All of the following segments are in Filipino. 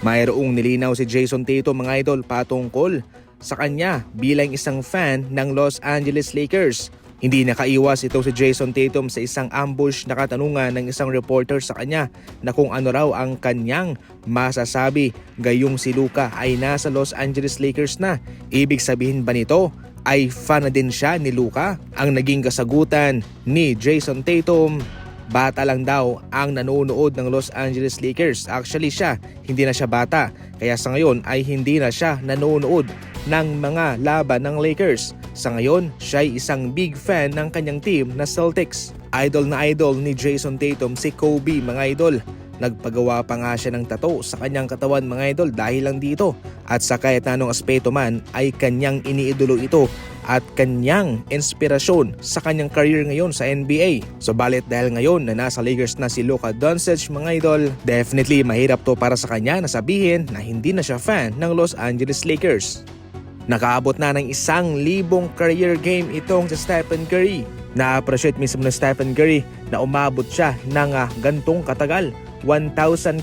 Mayroong nilinaw si Jason Tatum mga idol patungkol sa kanya bilang isang fan ng Los Angeles Lakers. Hindi nakaiwas ito si Jason Tatum sa isang ambush na katanungan ng isang reporter sa kanya na kung ano raw ang kanyang masasabi gayong si Luka ay nasa Los Angeles Lakers na. Ibig sabihin ba nito ay fan na din siya ni Luka? Ang naging kasagutan ni Jason Tatum, bata lang daw ang nanonood ng Los Angeles Lakers. Actually siya, hindi na siya bata. Kaya sa ngayon ay hindi na siya nanonood ng mga laban ng Lakers. Sa ngayon, siya ay isang big fan ng kanyang team na Celtics. Idol na idol ni Jason Tatum si Kobe mga idol. Nagpagawa pa nga siya ng tattoo sa kanyang katawan mga idol dahil lang dito. At sa kahit anong aspeto man ay kanyang iniidolo ito at kanyang inspirasyon sa kanyang career ngayon sa NBA. Subalit dahil ngayon na nasa Lakers na si Luka Doncic mga idol, definitely mahirap to para sa kanya na sabihin na hindi na siya fan ng Los Angeles Lakers. Nakaabot na ng 1,000 career game itong si Stephen Curry. Na-appreciate mismo ng Stephen Curry na umabot siya ng gantong katagal, 1,000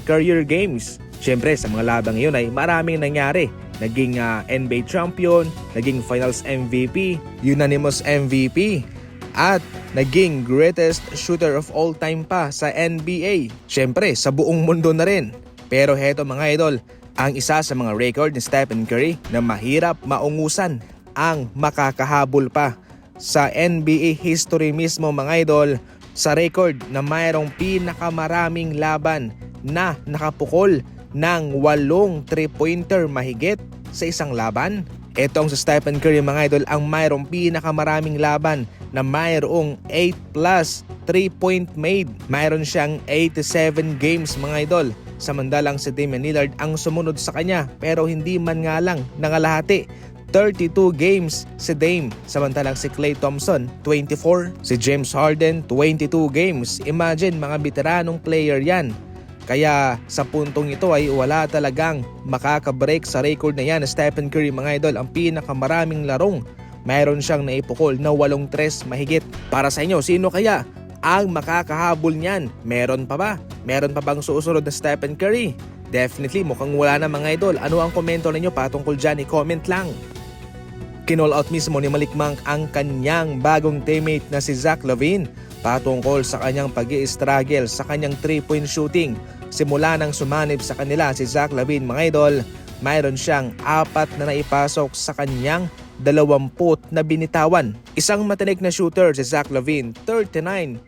career games. Siyempre sa mga labang ngayon ay maraming nangyari. Naging NBA champion, naging finals MVP, unanimous MVP, at naging greatest shooter of all time pa sa NBA. Siyempre sa buong mundo na rin. Pero heto mga idol, ang isa sa mga record ni Stephen Curry na mahirap maungusan ang makakahabol pa sa NBA history mismo mga idol sa record na mayroong pinakamaraming laban na nakapukol ng 8 3-pointer mahigit sa isang laban. Etong sa Stephen Curry mga idol ang mayroong pinakamaraming laban na mayroong 8 plus 3-point made. Mayroon siyang 87 games mga idol. Samantalang si Damian Lillard ang sumunod sa kanya pero hindi man nga lang nangalahati. 32 games si Dame, samantalang si Klay Thompson 24, si James Harden 22 games. Imagine mga veteranong player yan. Kaya sa puntong ito ay wala talagang makaka-break sa record na yan. Stephen Curry mga idol ang pinakamaraming larong. Mayroon siyang naipukol na 8-3 mahigit. Para sa inyo, sino kaya ang makakahabol niyan? Meron pa ba? Meron pa bang susunod na Stephen Curry? Definitely mukhang wala na mga idol. Ano ang komento ninyo patungkol dyan? I-comment lang. Kinall out mismo ni Malik Monk ang kanyang bagong teammate na si Zach LaVine patungkol sa kanyang pag-i-struggle sa kanyang 3-point shooting. Simula nang sumanib sa kanila si Zach LaVine mga idol, mayroon siyang 4 na naipasok sa kanyang 20 na binitawan. Isang matinik na shooter si Zach LaVine, 39%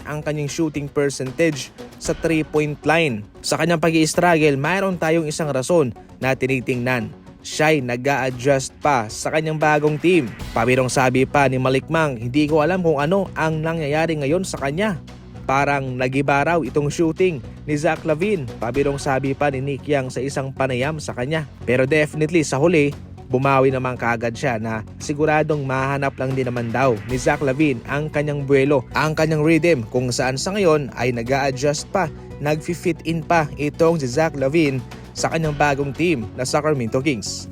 ang kanyang shooting percentage sa 3-point line. Sa kanyang pag-i-struggle, mayroon tayong isang rason na tinitingnan. Siya'y nag-a-adjust pa sa kanyang bagong team. Pabirong sabi pa ni Malik Monk, hindi ko alam kung ano ang nangyayari ngayon sa kanya. Parang nagiba raw itong shooting ni Zach LaVine. Pabirong sabi pa ni Nick Young sa isang panayam sa kanya. Pero definitely sa huli, bumawi naman kaagad siya na siguradong mahanap lang din naman daw ni Zach LaVine ang kanyang buwelo, ang kanyang rhythm kung saan sa ngayon ay nag-a-adjust pa, nag-fit in pa itong si Zach LaVine sa kanyang bagong team na Sacramento Kings.